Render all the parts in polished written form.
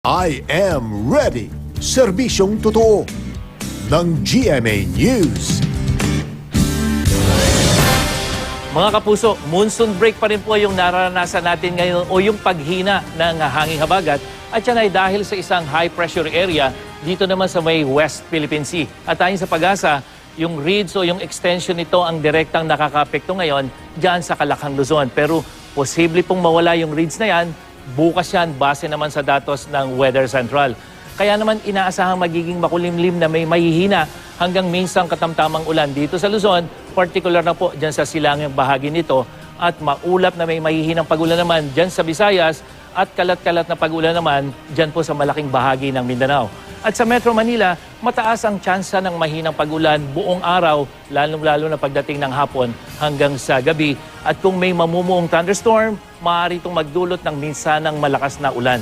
I am ready. Serbisyong totoo ng GMA News. Mga kapuso, monsoon break pa rin po yung nararanasan natin ngayon o yung paghina ng hanging habagat at yan ay dahil sa isang high pressure area dito naman sa may West Philippine Sea. At ayon sa Pag-asa, yung reeds o yung extension nito ang direktang nakakapekto ngayon dyan sa Calakhang, Luzon. Pero posible pong mawala yung reeds na yan, bukas yan base naman sa datos ng Weather Central. Kaya naman inaasahang magiging makulimlim na may mahihina hanggang minsang katamtamang ulan dito sa Luzon, particular na po dyan sa silangang bahagi nito, at maulap na may mahihinang pag-ulan naman dyan sa Visayas at kalat-kalat na pag-ulan naman dyan po sa malaking bahagi ng Mindanao. At sa Metro Manila, mataas ang tsansa ng mahinang pag-ulan buong araw, lalong-lalo na pagdating ng hapon hanggang sa gabi. At kung may mamumuong thunderstorm, maaari itong magdulot ng minsanang malakas na ulan.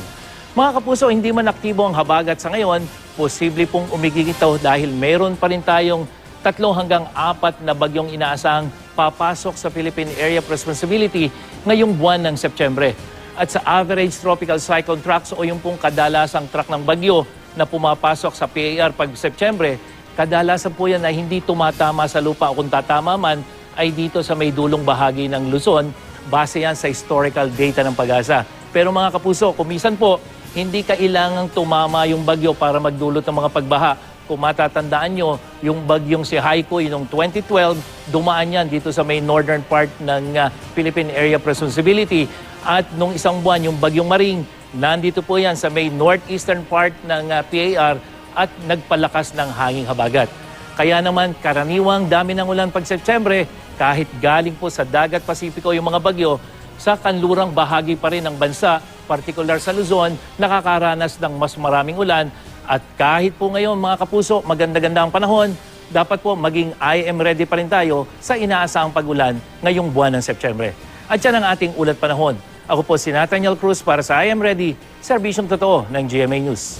Mga kapuso, hindi man aktibo ang habagat sa ngayon, posible pong umiging ito dahil meron pa rin tayong 3 hanggang 4 na bagyong inaasahang papasok sa Philippine Area of Responsibility ngayong buwan ng Setyembre. At sa average tropical cyclone tracks o yung pong kadalasang track ng bagyo na pumapasok sa PAR pag Setyembre, kadalasan po yan na hindi tumatama sa lupa o kung tatama man ay dito sa may dulong bahagi ng Luzon, base yan sa historical data ng Pag-asa. Pero mga kapuso, kumisan po, hindi kailangang tumama yung bagyo para magdulot ng mga pagbaha. Kung matatandaan nyo, yung bagyong si Haiko, yung 2012, dumaan yan dito sa may northern part ng Philippine Area of Responsibility. At nung isang buwan, yung bagyong Maring, nandito po yan sa may northeastern part ng PAR at nagpalakas ng hanging habagat. Kaya naman, karaniwang dami ng ulan pag Setyembre, kahit galing po sa dagat Pasipiko yung mga bagyo, sa kanlurang bahagi pa rin ng bansa, particular sa Luzon, nakakaranas ng mas maraming ulan. At kahit po ngayon mga kapuso, maganda-ganda ang panahon, dapat po maging I am ready pa rin tayo sa inaasahang pag-ulan ngayong buwan ng Setyembre. At yan ang ating ulat panahon. Ako po si Nathaniel Cruz para sa I am ready, serbisyong totoo ng GMA News.